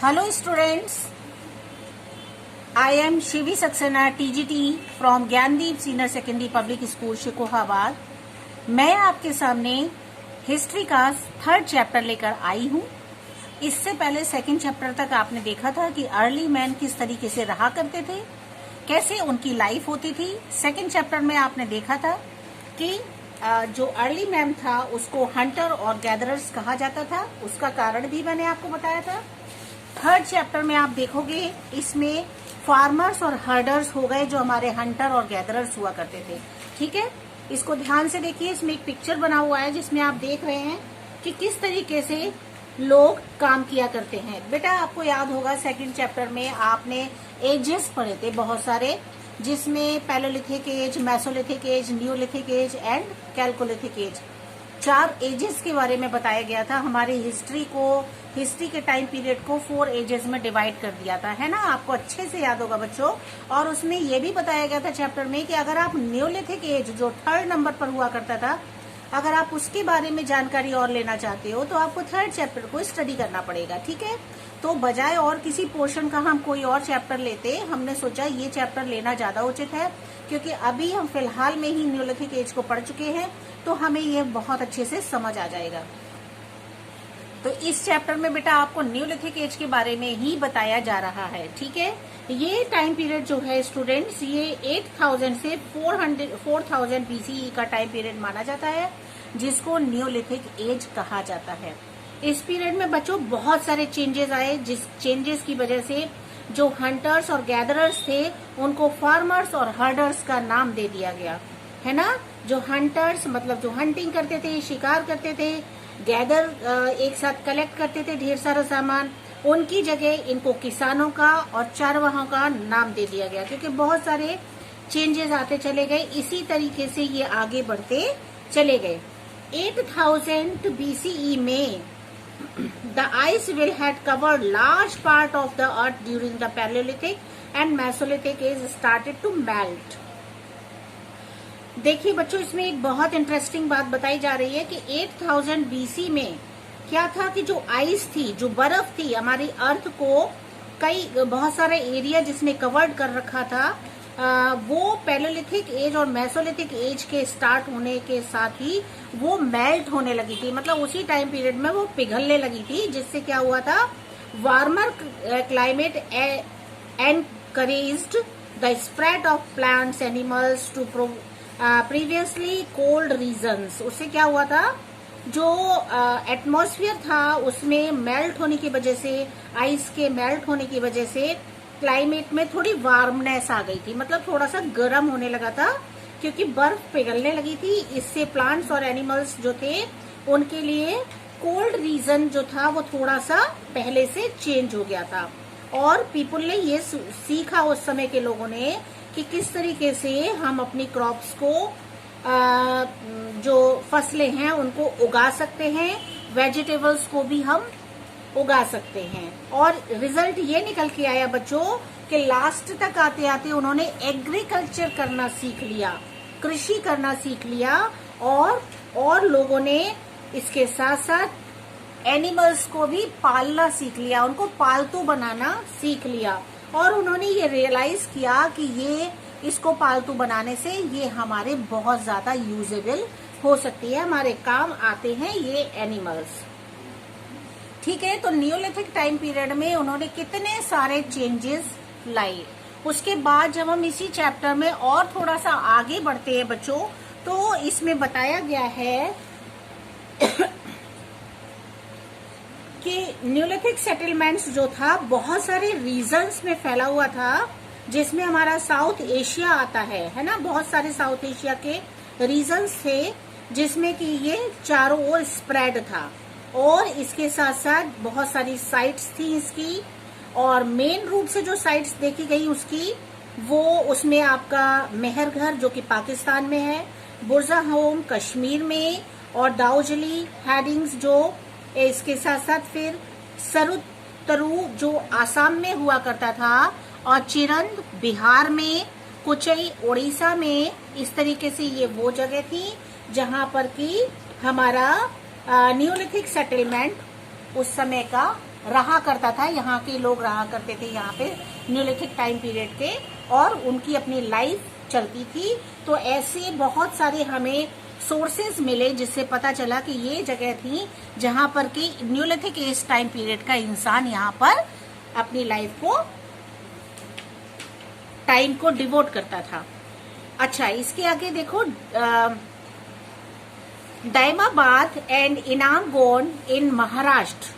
Hello students, I am Shivi Saxena TGT from Gyandeep senior secondary public school Shikohabad. मैं आपके सामने history का third chapter लेकर आई हूँ। इससे पहले सेकंड चैप्टर तक आपने देखा था कि अर्ली मैन किस तरीके से रहा करते थे, कैसे उनकी लाइफ होती थी। सेकंड चैप्टर में आपने देखा था कि जो अर्ली मैन था उसको हंटर और गैदरर्स कहा जाता था, उसका कारण भी मैंने आपको बताया था। थर्ड चैप्टर में आप देखोगे इसमें फार्मर्स और हर्डर्स हो गए जो हमारे हंटर और गैदरर्स हुआ करते थे। ठीक है, इसको ध्यान से देखिए। इसमें एक पिक्चर बना हुआ है जिसमें आप देख रहे हैं कि किस तरीके से लोग काम किया करते हैं। बेटा आपको याद होगा सेकंड चैप्टर में आपने एजेस पढ़े थे बहुत सारे, जिसमें paleolithic age, mesolithic age, neolithic age and chalcolithic age, 4 ages के बारे में बताया गया था। हमारी हिस्ट्री के टाइम पीरियड को 4 एजेस में डिवाइड कर दिया था, है ना। आपको अच्छे से याद होगा बच्चों। और उसमें यह भी बताया गया था चैप्टर में कि अगर आप न्यूलिथिक एज जो 3rd नंबर पर हुआ करता था, अगर आप उसके बारे में जानकारी और लेना चाहते हो तो आपको 3rd चैप्टर को स्टडी करना पड़ेगा। ठीक है, तो बजाय और किसी पोर्शन का हम कोई और चैप्टर लेते, हमने सोचा ये चैप्टर लेना ज्यादा उचित है, क्योंकि अभी हम फिलहाल में ही न्यूलिथिक एज को पढ़ चुके हैं तो हमें ये बहुत अच्छे से समझ आ जाएगा। तो इस चैप्टर में बेटा आपको न्यूलिथिक एज के बारे में ही बताया जा रहा है। ठीक है, ये टाइम पीरियड जो है स्टूडेंट्स, ये 8000 से 4000 BCE का टाइम पीरियड माना जाता है, जिसको न्यूलिथिक एज कहा जाता है। इस पीरियड में बच्चों बहुत सारे चेंजेस आए, जिस चेंजेस की वजह से जो हंटर्स और गैदरर्स थे उनको फार्मर्स और हर्डर्स का नाम दे दिया गया, है ना। जो हंटर्स मतलब जो हंटिंग करते थे, शिकार करते थे, गैदर एक साथ कलेक्ट करते थे ढेर सारा सामान, उनकी जगह इनको किसानों का और चारवाहों का नाम दे दिया गया, क्योंकि बहुत सारे चेंजेस आते चले गए। इसी तरीके से ये आगे बढ़ते चले गए। 8000 BCE में the ice will had covered large part of the earth during the Paleolithic and Mesolithic age started to melt। देखिए बच्चों, इसमें एक बहुत इंटरेस्टिंग बात बताई जा रही है कि 8000 BC में क्या था कि जो आइस थी, जो बर्फ थी, हमारी अर्थ को बहुत सारे एरिया जिसने कवर्ड कर रखा था, वो पैलोलिथिक एज और मेसोलिथिक एज के स्टार्ट होने के साथ ही वो मेल्ट होने लगी थी। मतलब उसी टाइम पीरियड में वो पिघलने लगी थी, जिससे क्या हुआ था, warmer climate encouraged the spread of plants animals to previously cold regions. उससे क्या हुआ था, जो एटमॉस्फेयर था उसमें मेल्ट होने की वजह से, आइस के मेल्ट होने की वजह से क्लाइमेट में थोड़ी वार्मनेस आ गई थी, मतलब थोड़ा सा गर्म होने लगा था, क्योंकि बर्फ पिघलने लगी थी। इससे प्लांट्स और एनिमल्स जो थे उनके लिए कोल्ड रीजन जो था वो थोड़ा सा पहले से चेंज हो गया था। और पीपल ने ये सीखा उस समय के लोगों ने कि किस तरीके से हम अपनी क्रॉप्स को जो फसलें हैं उनको उगा सकते हैं, वेजिटेबल्स को भी हम उगा सकते हैं। और रिजल्ट ये निकल के आया बच्चों कि लास्ट तक आते आते उन्होंने एग्रीकल्चर करना सीख लिया, कृषि करना सीख लिया, और लोगों ने इसके साथ साथ एनिमल्स को भी पालना सीख लिया, उनको पालतू बनाना सीख लिया। और उन्होंने ये रियलाइज किया कि ये इसको पालतू बनाने से ये हमारे बहुत ज्यादा यूजेबल हो सकती है, हमारे काम आते हैं ये एनिमल्स। ठीक है, तो न्यूलिथिक टाइम पीरियड में उन्होंने कितने सारे चेंजेस लाए। उसके बाद जब हम इसी चैप्टर में और थोड़ा सा आगे बढ़ते हैं बच्चों, तो इसमें बताया गया है कि न्यूलिथिक सेटलमेंट्स जो था बहुत सारे रीजन्स में फैला हुआ था, जिसमें हमारा साउथ एशिया आता है ना। बहुत सारे साउथ एशिया के रीजन्स थे जिसमें कि ये चारों ओर स्प्रेड था, और इसके साथ साथ बहुत सारी साइट्स थी इसकी। और मेन रूप से जो साइट्स देखी गई उसकी, वो उसमें आपका मेहरघर जो कि पाकिस्तान में है, बुरज़ाहोम कश्मीर में, और दाऊजली हेडिंग्स जो इसके साथ साथ फिर सरुतरु जो आसाम में हुआ करता था, और चिरंद बिहार में, कुचई उड़ीसा में। इस तरीके से ये वो जगह थी जहां पर कि हमारा न्यूलिथिक सेटलमेंट उस समय का रहा करता था, यहाँ के लोग रहा करते थे यहाँ पे न्यूलिथिक टाइम पीरियड के, और उनकी अपनी लाइफ चलती थी। तो ऐसे बहुत सारे हमें सोर्सेज मिले जिससे पता चला कि ये जगह थी जहां पर कि न्यूलिथिक एज टाइम पीरियड का इंसान यहाँ पर अपनी लाइफ को, टाइम को डिवोट करता था। अच्छा, इसके आगे देखो, Daimabad and Inamgaon in Maharashtra,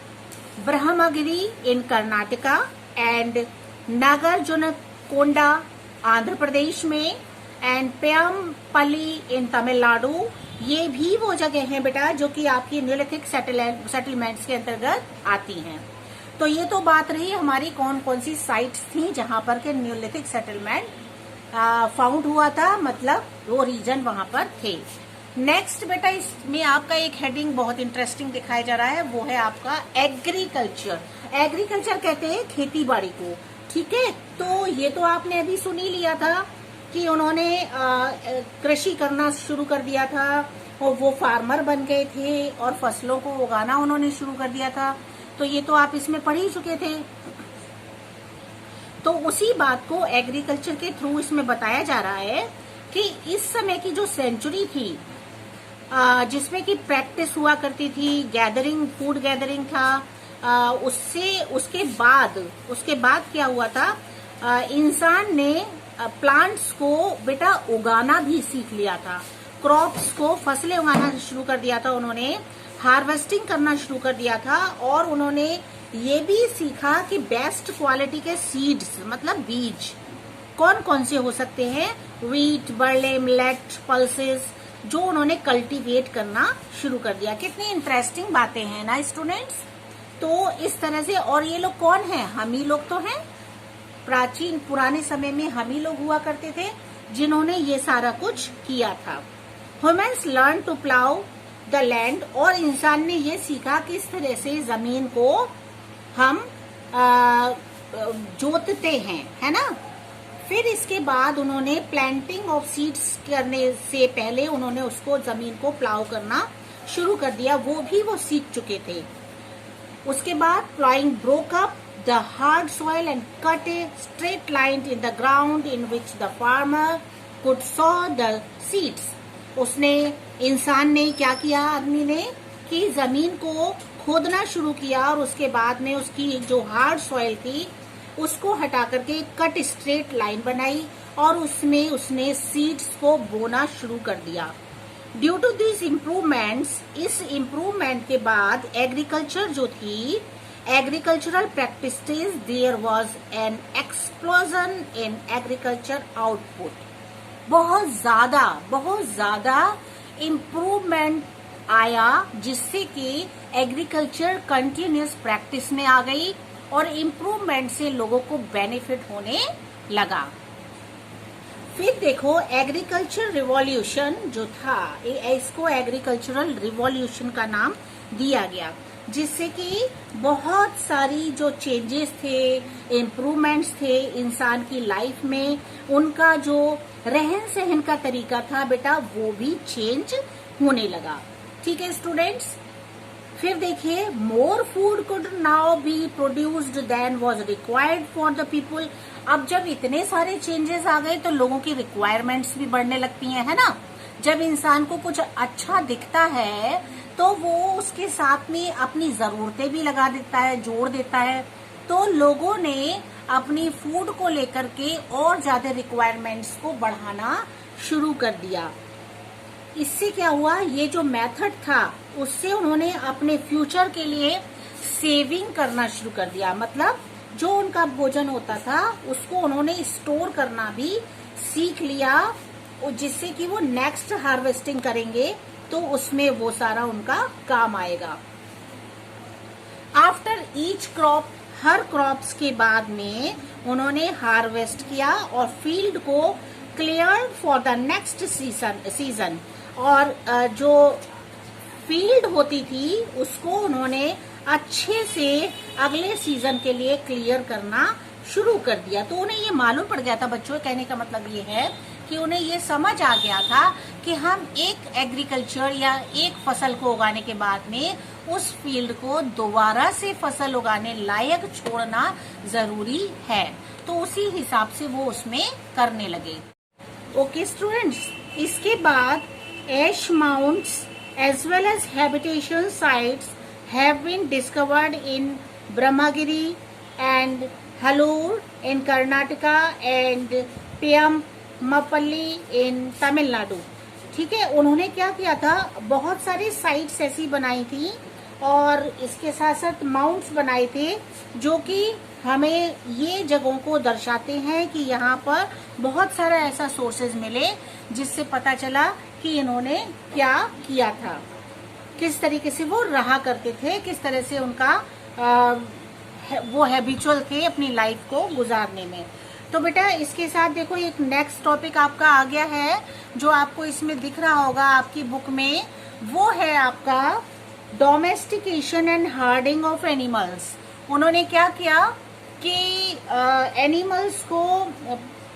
Brahmagiri in Karnataka and Nagarjunakonda Andhra Pradesh में एंड पेयमपल्ली इन तमिलनाडु, ये भी वो जगह हैं बेटा जो कि आपकी न्यूलिथिक सेटलमेंट्स के अंतर्गत आती हैं। तो ये तो बात रही हमारी कौन कौन सी साइट्स थी जहां पर के न्यूलिथिक सेटलमेंट फाउंड हुआ था, मतलब वो रीजन वहां पर थे। नेक्स्ट बेटा, इसमें आपका एक हेडिंग बहुत इंटरेस्टिंग दिखाया जा रहा है, वो है आपका एग्रीकल्चर। एग्रीकल्चर कहते हैं खेती बाड़ी को, ठीक है। तो ये तो आपने अभी सुन ही लिया था कि उन्होंने कृषि करना शुरू कर दिया था और वो फार्मर बन गए थे और फसलों को उगाना उन्होंने शुरू कर दिया था। तो ये तो आप इसमें पढ़ ही चुके थे। तो उसी बात को एग्रीकल्चर के थ्रू इसमें बताया जा रहा है कि इस समय की जो सेंचुरी थी जिसमें कि प्रैक्टिस हुआ करती थी, गैदरिंग, फूड गैदरिंग था, उसके बाद क्या हुआ था, इंसान ने प्लांट्स को बेटा उगाना भी सीख लिया था, क्रॉप्स को, फसलें उगाना शुरू कर दिया था, उन्होंने हार्वेस्टिंग करना शुरू कर दिया था, और उन्होंने ये भी सीखा कि बेस्ट क्वालिटी के सीड्स, मतलब बीज कौन कौन से हो सकते हैं, व्हीट, बर्ले, मिलेट, पल्सेस, जो उन्होंने कल्टीवेट करना शुरू कर दिया। कितनी इंटरेस्टिंग बातें हैं ना स्टूडेंट्स। तो इस तरह से, और ये लोग कौन हैं, हम ही लोग तो हैं, प्राचीन पुराने समय में हम ही लोग हुआ करते थे जिन्होंने ये सारा कुछ किया था। Humans learn to plough the land, और इंसान ने ये सीखा किस तरह से जमीन को हम जोतते हैं, है ना। फिर इसके बाद उन्होंने प्लांटिंग ऑफ सीड्स करने से पहले उन्होंने उसको, जमीन को प्लाउ करना शुरू कर दिया, वो सीख चुके थे। उसके बाद प्लाइंग broke up the hard soil and cut a straight line in the ground in which the farmer could saw the seeds. इंसान ने क्या किया, आदमी ने, कि जमीन को खोदना शुरू किया और उसके बाद में उसकी जो हार्ड सॉइल थी उसको हटा करके कट स्ट्रेट लाइन बनाई और उसमें उसने सीड्स को बोना शुरू कर दिया। ड्यू टू दिस इम्प्रूवमेंट्स, इस इम्प्रूवमेंट के बाद एग्रीकल्चर जो थी, agricultural practices, there was an explosion in agriculture output. बहुत ज्यादा इम्प्रूवमेंट आया, जिससे कि एग्रीकल्चर कंटिन्यूअस प्रैक्टिस में आ गई और इम्प्रूवमेंट से लोगों को बेनिफिट होने लगा। फिर देखो, एग्रीकल्चर रिवॉल्यूशन जो था, इसको एग्रीकल्चरल रिवॉल्यूशन का नाम दिया गया, जिससे कि बहुत सारी जो चेंजेस थे, इम्प्रूवमेंट्स थे इंसान की लाइफ में, उनका जो रहन सहन का तरीका था बेटा, वो भी चेंज होने लगा। ठीक है स्टूडेंट्स। फिर देखिए, more food could now be produced than was required for the people. अब जब इतने सारे चेंजेस आ गए तो लोगों की रिक्वायरमेंट्स भी बढ़ने लगती हैं, है ना। जब इंसान को कुछ अच्छा दिखता है तो वो उसके साथ में अपनी जरूरतें भी लगा देता है, जोड़ देता है। तो लोगों ने अपनी फूड को लेकर के और ज्यादा रिक्वायरमेंट्स को बढ़ाना शुरू कर दिया। इससे क्या हुआ, ये जो मेथड था उससे उन्होंने अपने फ्यूचर के लिए सेविंग करना शुरू कर दिया। मतलब जो उनका भोजन होता था उसको उन्होंने स्टोर करना भी सीख लिया, जिससे कि वो नेक्स्ट हार्वेस्टिंग करेंगे तो उसमें वो सारा उनका काम आएगा। आफ्टर ईच क्रॉप, हर क्रॉप्स के बाद में उन्होंने हार्वेस्ट किया और फील्ड को clear for the next season. और जो फील्ड होती थी उसको उन्होंने अच्छे से अगले सीजन के लिए क्लियर करना शुरू कर दिया। तो उन्हें ये मालूम पड़ गया था, बच्चों कहने का मतलब ये है कि उन्हें ये समझ आ गया था कि हम एक एग्रीकल्चर या एक फसल को उगाने के बाद में उस फील्ड को दोबारा से फसल उगाने लायक छोड़ना जरूरी है। तो उसी हिसाब से वो उसमें करने लगे। ओके स्टूडेंट्स, इसके बाद ash mounds as well as habitation sites have been discovered in Brahmagiri and Hallur in Karnataka and Paiyampalli in Tamil Nadu. ठीक है, उन्होंने क्या किया था, बहुत सारी साइट्स ऐसी बनाई थी और इसके साथ साथ माउंट्स बनाए थे जो कि हमें ये जगहों को दर्शाते हैं कि यहाँ पर बहुत सारा ऐसा सोर्सेज मिले जिससे पता चला कि इन्होंने क्या किया था, किस तरीके से वो रहा करते थे, किस तरह से उनका वो हैबिचुअल थे अपनी लाइफ को गुजारने में। तो बेटा इसके साथ देखो एक नेक्स्ट टॉपिक आपका आ गया है जो आपको इसमें दिख रहा होगा आपकी बुक में, वो है आपका domestication and herding of animals. उन्होंने क्या किया कि एनिमल्स को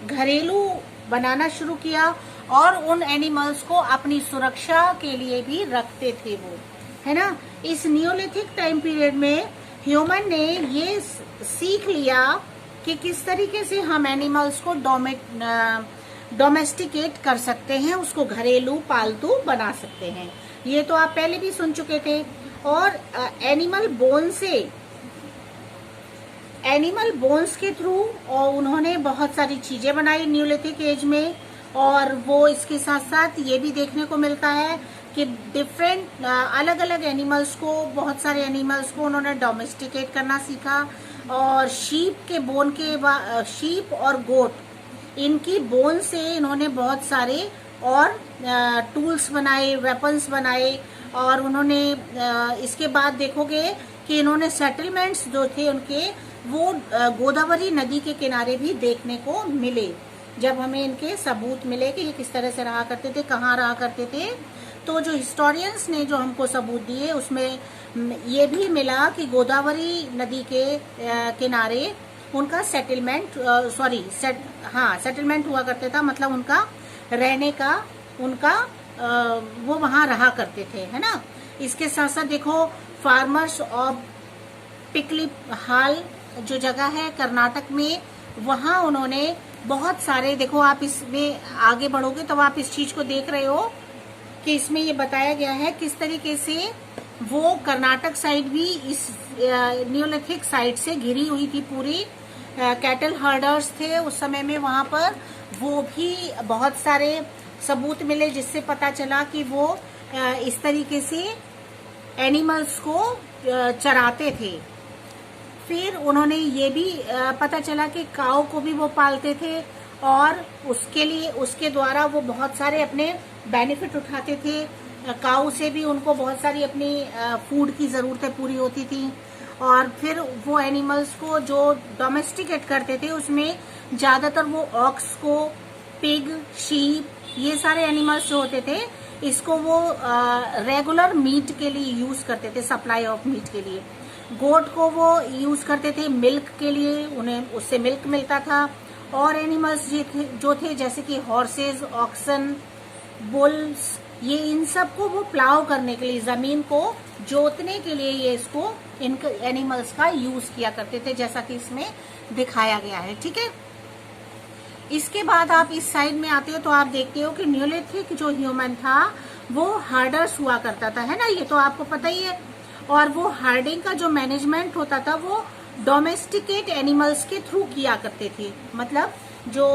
घरेलू बनाना शुरू किया और उन एनिमल्स को अपनी सुरक्षा के लिए भी रखते थे वो, है ना। इस नियोलिथिक टाइम पीरियड में ह्यूमन ने ये सीख लिया कि किस तरीके से हम एनिमल्स को डोमेस्टिकेट कर सकते हैं, उसको घरेलू पालतू बना सकते हैं। ये तो आप पहले भी सुन चुके थे। और एनिमल बोन्स के थ्रू और उन्होंने बहुत सारी चीजें बनाई न्यूलिथिक एज में। और वो इसके साथ साथ ये भी देखने को मिलता है कि डिफरेंट अलग अलग एनिमल्स को, बहुत सारे एनिमल्स को उन्होंने डोमेस्टिकेट करना सीखा। और शीप और गोट, इनकी बोन से इन्होंने बहुत सारे और टूल्स बनाए, वेपन्स बनाए। और उन्होंने इसके बाद देखोगे कि इन्होंने सेटलमेंट्स जो थे उनके वो गोदावरी नदी के किनारे भी देखने को मिले। जब हमें इनके सबूत मिले कि ये किस तरह से रहा करते थे, कहाँ रहा करते थे, तो जो हिस्टोरियंस ने जो हमको सबूत दिए उसमें ये भी मिला कि गोदावरी नदी के किनारे उनका सेटलमेंट हुआ करता था। मतलब उनका रहने का, उनका वो वहां रहा करते थे, है ना। इसके साथ साथ देखो फार्मर्स ऑफ पिकली हाल जो जगह है कर्नाटक में, वहां उन्होंने बहुत सारे, देखो आप इसमें आगे बढ़ोगे तो आप इस चीज को देख रहे हो कि इसमें ये बताया गया है किस तरीके से वो कर्नाटक साइड भी इस न्यूलिथिक साइड से घिरी हुई थी पूरी। कैटल हर्डर्स थे उस समय में वहां पर, वो भी बहुत सारे सबूत मिले जिससे पता चला कि वो इस तरीके से एनिमल्स को चराते थे। फिर उन्होंने ये भी पता चला कि काऊ को भी वो पालते थे और उसके द्वारा वो बहुत सारे अपने बेनिफिट उठाते थे। काऊ से भी उनको बहुत सारी अपनी फूड की जरूरतें पूरी होती थी। और फिर वो एनिमल्स को जो डोमेस्टिकेट करते थे उसमें ज्यादातर वो ऑक्स को, पिग, शीप, ये सारे एनिमल्स जो होते थे इसको वो रेगुलर मीट के लिए यूज करते थे, सप्लाई ऑफ मीट के लिए। गोट को वो यूज करते थे मिल्क के लिए, उन्हें उससे मिल्क मिलता था। और एनिमल्स जो थे जैसे कि हॉर्सेज, ऑक्सन, बुल्स, ये इन सब को वो प्लाव करने के लिए, जमीन को जोतने के लिए ये इसको इन एनिमल्स का यूज किया करते थे, जैसा कि इसमें दिखाया गया है। ठीक है, इसके बाद आप इस साइड में आते हो तो आप देखते हो कि न्यूलिथिक जो ह्यूमन था वो हार्डर्स हुआ करता था, है ना, ये तो आपको पता ही है। और वो हार्डिंग का जो मैनेजमेंट होता था वो डोमेस्टिकेट एनिमल्स के थ्रू किया करते थे। मतलब जो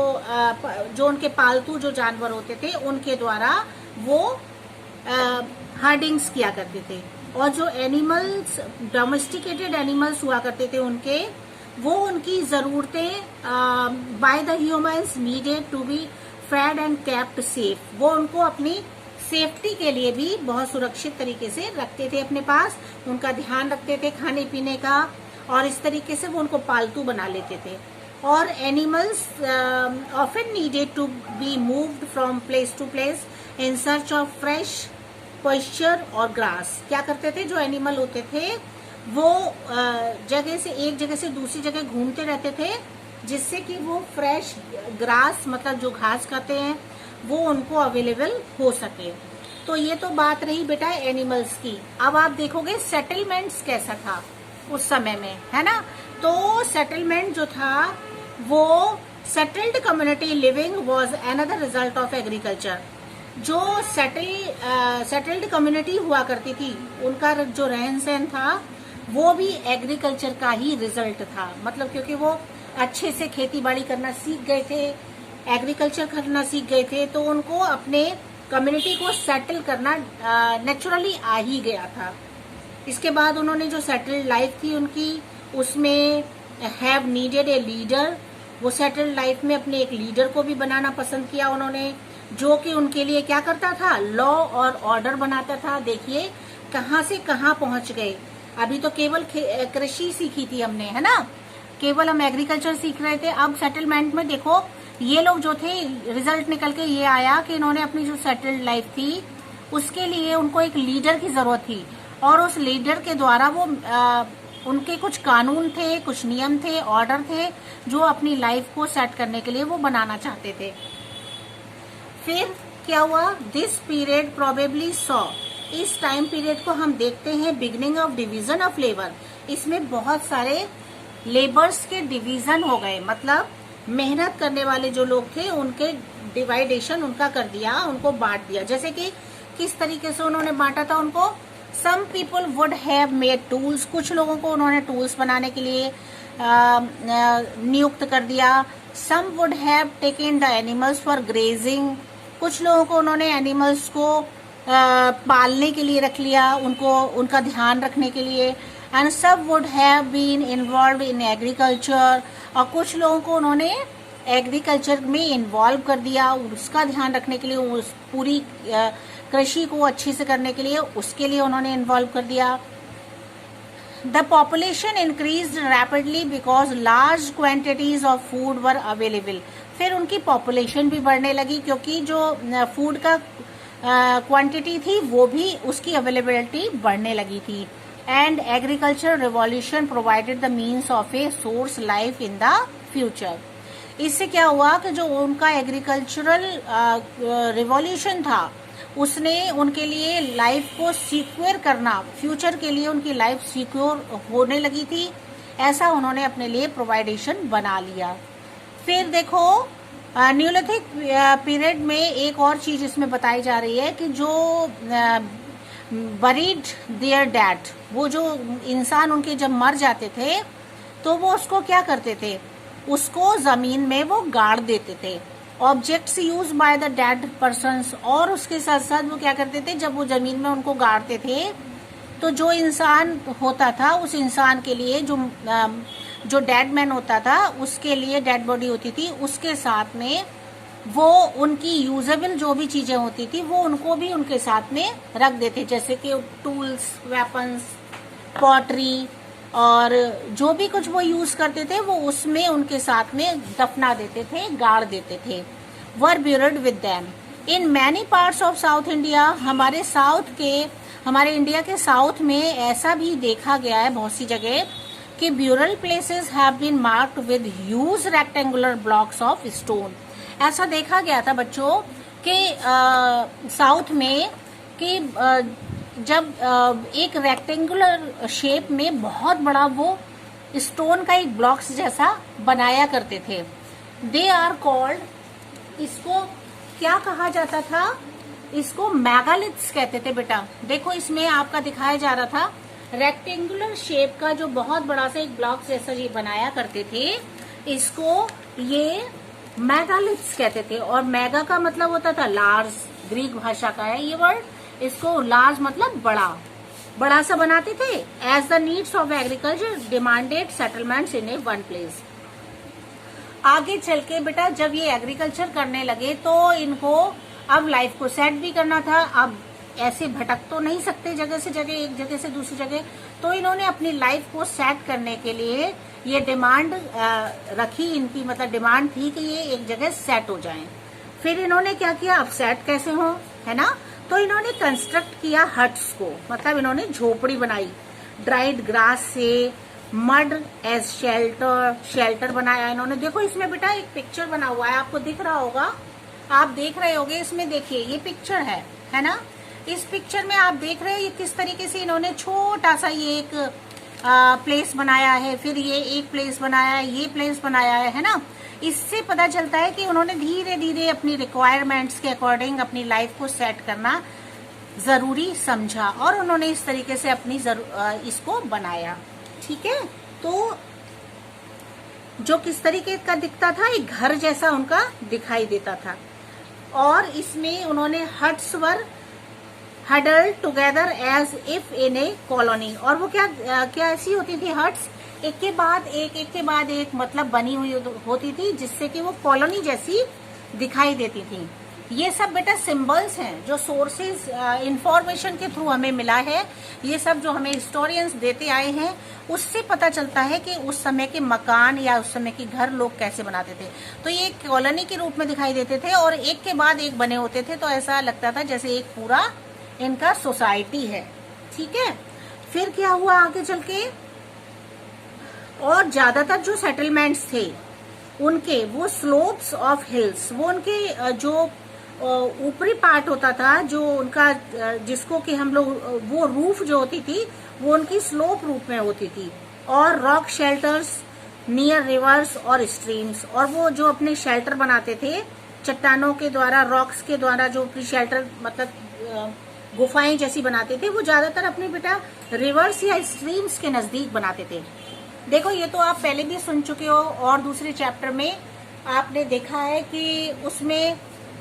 उनके पालतू जो जानवर होते थे उनके द्वारा वो हार्डिंग्स किया करते थे। और जो एनिमल्स, डोमेस्टिकेटेड एनिमल्स हुआ करते थे वो उनकी जरूरतें by the humans needed to be fed and kept safe, वो उनको अपनी सेफ्टी के लिए भी बहुत सुरक्षित तरीके से रखते थे अपने पास, उनका ध्यान रखते थे खाने पीने का, और इस तरीके से वो उनको पालतू बना लेते थे। और animals often needed to be moved from place to place in search of fresh pasture और ग्रास। क्या करते थे, जो एनिमल होते थे वो एक जगह से दूसरी जगह घूमते रहते थे जिससे कि वो फ्रेश ग्रास मतलब जो घास खाते हैं वो उनको अवेलेबल हो सके। तो ये तो बात रही बेटा एनिमल्स की। अब आप देखोगे सेटलमेंट्स कैसा था उस समय में, है ना। तो सेटलमेंट जो था वो settled community living was another result of agriculture. जो सेटल्ड कम्युनिटी हुआ करती थी उनका जो रहन सहन था वो भी एग्रीकल्चर का ही रिजल्ट था। मतलब क्योंकि वो अच्छे से खेती बाड़ी करना सीख गए थे, एग्रीकल्चर करना सीख गए थे, तो उनको अपने कम्युनिटी को सेटल करना नेचुरली आ ही गया था। इसके बाद उन्होंने जो सेटल्ड लाइफ थी उनकी, उसमें हैव नीडेड ए लीडर। वो सेटल्ड लाइफ में अपने एक लीडर को भी बनाना पसंद किया उन्होंने, जो कि उनके लिए क्या करता था, लॉ और ऑर्डर बनाता था। देखिए कहाँ से कहाँ पहुंच गए। अभी तो केवल कृषि सीखी थी हमने, है ना, केवल हम एग्रीकल्चर सीख रहे थे। अब सेटलमेंट में देखो ये लोग जो थे, रिजल्ट निकल के ये आया कि इन्होंने अपनी जो सेटल्ड लाइफ थी उसके लिए उनको एक लीडर की जरूरत थी, और उस लीडर के द्वारा वो उनके कुछ कानून थे, कुछ नियम थे, ऑर्डर थे, जो अपनी लाइफ को सेट करने के लिए वो बनाना चाहते थे। फिर क्या हुआ, दिस पीरियड प्रोबेबली सॉ, इस टाइम पीरियड को हम देखते हैं beginning of division of labour. इसमें बहुत सारे लेबर्स के डिवीजन हो गए, मतलब मेहनत करने वाले जो लोग थे उनके डिवाइडेशन उनका कर दिया, उनको बांट दिया। जैसे कि किस तरीके से उन्होंने बांटा था उनको, some people would have made tools, कुछ लोगों को उन्होंने टूल्स बनाने के लिए नियुक्त कर दिया। Some would have taken the animals for grazing, कुछ लोगों को उन्होंने एनिमल्स को पालने के लिए रख लिया, उनको उनका ध्यान रखने के लिए। And some would have been involved in agriculture, और कुछ लोगों को उन्होंने एग्रीकल्चर में इन्वॉल्व कर दिया, उसका ध्यान रखने के लिए, उस पूरी कृषि को अच्छे से करने के लिए, उसके लिए उन्होंने इन्वॉल्व कर दिया। The population increased rapidly because large quantities of food were available. फिर उनकी पॉपुलेशन भी बढ़ने लगी क्योंकि जो फूड का क्वांटिटी थी वो भी, उसकी अवेलेबिलिटी बढ़ने लगी थी। And agriculture revolution provided the means of a source life in the future. इससे क्या हुआ कि जो उनका एग्रीकल्चरल रिवॉल्यूशन था उसने उनके लिए लाइफ को सिक्योर करना, फ्यूचर के लिए उनकी लाइफ सिक्योर होने लगी थी, ऐसा उन्होंने अपने लिए प्रोवाइडेशन बना लिया। फिर देखो न्यूलिथिक पीरियड में एक और चीज इसमें बताई जा रही है कि जो बरीड देयर डेड, वो जो इंसान उनके जब मर जाते थे तो वो उसको क्या करते थे, उसको जमीन में वो गाड़ देते थे। Objects use by the dead persons, और उसके साथ साथ वो क्या करते थे, जब वो जमीन में उनको गाड़ते थे तो जो इंसान होता था उस इंसान के लिए, जो डेड मैन होता था उसके लिए, डेड बॉडी होती थी, उसके साथ में वो उनकी यूजेबल जो भी चीजें होती थी वो उनको भी उनके साथ में रख देते, जैसे कि टूल्स, वेपन्स, पॉटरी, और जो भी कुछ वो यूज करते थे वो उसमें उनके साथ में दफना देते थे, गाड़ देते थे। Were buried with them. In many parts of South India, हमारे इंडिया के साउथ में ऐसा भी देखा गया है बहुत सी जगह कि burial places have been marked with huge rectangular blocks of stone. ऐसा देखा गया था बच्चों कि साउथ में कि जब एक रेक्टेंगुलर शेप में बहुत बड़ा वो स्टोन का एक ब्लॉक्स जैसा बनाया करते थे। दे आर कॉल्ड, इसको क्या कहा जाता था, इसको मैगालिथ्स कहते थे बेटा। देखो इसमें आपका दिखाया जा रहा था रेक्टेंगुलर शेप का जो बहुत बड़ा सा एक ब्लॉक जैसा ये बनाया करते थे, इसको ये मैगालिथ्स कहते थे। और मैगा का मतलब होता था लार्ज, ग्रीक भाषा का है ये वर्ड। इसको लार्ज मतलब बड़ा, बड़ा सा बनाते थे। As the needs of agriculture demanded settlements in a one place. आगे चल के बेटा जब ये एग्रीकल्चर करने लगे तो इनको अब लाइफ को सेट भी करना था। अब ऐसे भटक तो नहीं सकते जगह से जगह, एक जगह से दूसरी जगह, तो इन्होंने अपनी लाइफ को सेट करने के लिए ये डिमांड रखी। इनकी मतलब डिमांड थी कि ये एक जगह सेट हो जाएं। फिर इन्होंने क्या किया, अब सेट कैसे हो, है ना, तो इन्होंने कंस्ट्रक्ट किया हट्स को, मतलब इन्होंने झोपड़ी बनाई ड्राइड ग्रास से, मड एज शेल्टर बनाया इन्होंने। देखो इसमें बेटा एक पिक्चर बना हुआ है, आपको दिख रहा होगा, आप देख रहे होगे। इसमें देखिए ये पिक्चर है ना। इस पिक्चर में आप देख रहे हो ये किस तरीके से इन्होंने छोटा सा ये एक प्लेस बनाया है, फिर ये एक प्लेस बनाया है, ये प्लेस बनाया है ना। इससे पता चलता है कि उन्होंने धीरे धीरे अपनी रिक्वायरमेंट्स के अकॉर्डिंग अपनी लाइफ को सेट करना जरूरी समझा और उन्होंने इस तरीके से अपनी इसको बनाया। ठीक है, तो जो किस तरीके का दिखता था, एक घर जैसा उनका दिखाई देता था। और इसमें उन्होंने huts were huddled together as if in a colony. और वो क्या ऐसी होती थी हट्स, एक के बाद एक मतलब बनी हुई होती थी, जिससे कि वो कॉलोनी जैसी दिखाई देती थी। ये सब बेटा सिंबल्स हैं जो सोर्सेज इंफॉर्मेशन के थ्रू हमें मिला है। ये सब जो हमें हिस्टोरियंस देते आए हैं, उससे पता चलता है कि उस समय के मकान या उस समय के घर लोग कैसे बनाते थे। तो ये कॉलोनी के रूप में दिखाई देते थे और एक के बाद एक बने होते थे, तो ऐसा लगता था जैसे एक पूरा इनका सोसाइटी है। ठीक है, फिर क्या हुआ आगे चल के, और ज्यादातर जो सेटलमेंट्स थे उनके वो स्लोप्स ऑफ हिल्स, वो उनके जो ऊपरी पार्ट होता था, जो उनका जिसको कि हम लोग वो रूफ जो होती थी वो उनकी स्लोप रूप में होती थी। और रॉक शेल्टर्स नियर रिवर्स और स्ट्रीम्स, और वो जो अपने शेल्टर बनाते थे चट्टानों के द्वारा, रॉक्स के द्वारा जो अपनी शेल्टर मतलब गुफाएं जैसी बनाते थे, वो ज्यादातर अपने बेटा रिवर्स या स्ट्रीम्स के नजदीक बनाते थे। देखो ये तो आप पहले भी सुन चुके हो और दूसरे चैप्टर में आपने देखा है कि उसमें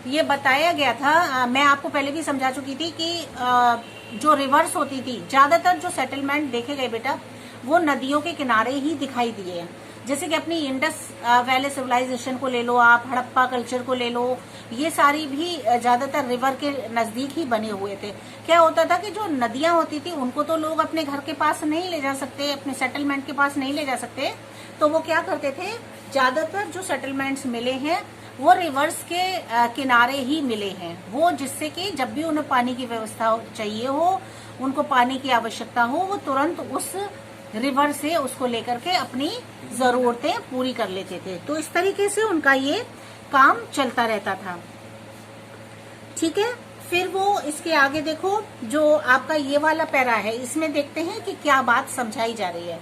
ये बताया गया था। मैं आपको पहले भी समझा चुकी थी कि जो रिवर्स होती थी, ज्यादातर जो सेटलमेंट देखे गए बेटा वो नदियों के किनारे ही दिखाई दिए हैं। जैसे कि अपनी इंडस वैली सिविलाइजेशन को ले लो, आप हड़प्पा कल्चर को ले लो, ये सारी भी ज्यादातर रिवर के नजदीक ही बने हुए थे। क्या होता था कि जो नदियां होती थी उनको तो लोग अपने घर के पास नहीं ले जा सकते, अपने सेटलमेंट के पास नहीं ले जा सकते, तो वो क्या करते थे, ज्यादातर जो सेटलमेंट्स मिले हैं वो रिवर्स के किनारे ही मिले हैं। वो जिससे कि जब भी उन्हें पानी की व्यवस्था चाहिए हो, उनको पानी की आवश्यकता हो, वो तुरंत उस रिवर से उसको लेकर के अपनी जरूरतें पूरी कर लेते थे। तो इस तरीके से उनका ये काम चलता रहता था। ठीक है, फिर वो इसके आगे देखो जो आपका ये वाला पैरा है, इसमें देखते हैं कि क्या बात समझाई जा रही है।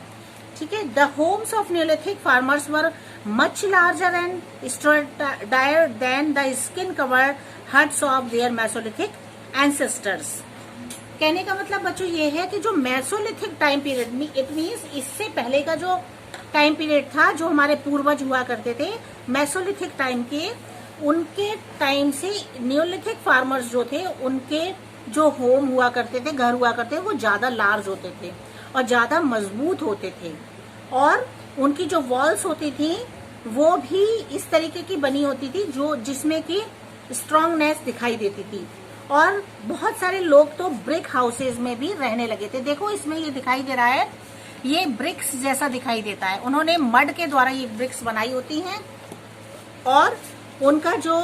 ठीक है, the homes of neolithic farmers were much larger and sturdier than the skin covered huts of their mesolithic ancestors. कहने का मतलब बच्चों ये है कि जो मेसोलिथिक टाइम पीरियड में, इट मीन्स इससे पहले का जो टाइम पीरियड था, जो हमारे पूर्वज हुआ करते थे मेसोलिथिक टाइम के, उनके टाइम से न्यूलिथिक फार्मर्स जो थे उनके जो होम हुआ करते थे, घर हुआ करते थे, वो ज्यादा लार्ज होते थे और ज्यादा मजबूत होते थे। और उनकी जो वॉल्स होती थी वो भी इस तरीके की बनी होती थी जो जिसमें की स्ट्रांगनेस दिखाई देती थी। और बहुत सारे लोग तो ब्रिक हाउसेज में भी रहने लगे थे। देखो इसमें ये दिखाई दे रहा है, ये ब्रिक्स जैसा दिखाई देता है। उन्होंने मड के द्वारा ये ब्रिक्स बनाई होती हैं और उनका जो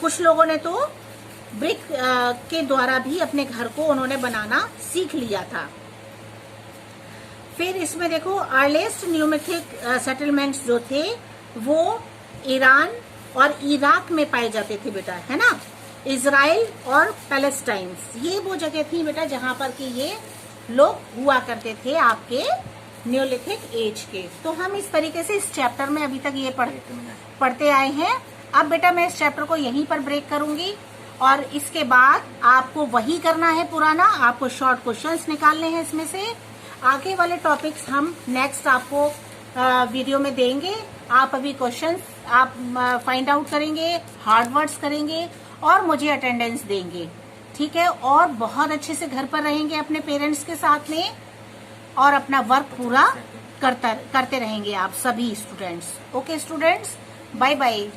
कुछ लोगों ने तो ब्रिक के द्वारा भी अपने घर को उन्होंने बनाना सीख लिया था। फिर इसमें देखो अर्लीस्ट न्यूलिथिक सेटलमेंट्स जो थे वो ईरान और इराक में पाए जाते थे बेटा, है ना। इजराइल और पैलेस्टाइन, ये वो जगह थी बेटा जहां पर कि ये लोग हुआ करते थे आपके न्यूलिथिक एज के। तो हम इस तरीके से इस चैप्टर में अभी तक ये पढ़ते आए हैं। अब बेटा मैं इस चैप्टर को यहीं पर ब्रेक करूंगी और इसके बाद आपको वही करना है पुराना, आपको शॉर्ट क्वेश्चंस निकालने हैं इसमें से। आगे वाले टॉपिक्स हम नेक्स्ट आपको वीडियो में देंगे। आप अभी क्वेश्चंस आप फाइंड आउट करेंगे, हार्ड वर्ड्स करेंगे और मुझे अटेंडेंस देंगे। ठीक है, और बहुत अच्छे से घर पर रहेंगे अपने पेरेंट्स के साथ में और अपना वर्क पूरा करते रहेंगे आप सभी students. Okay students, bye bye.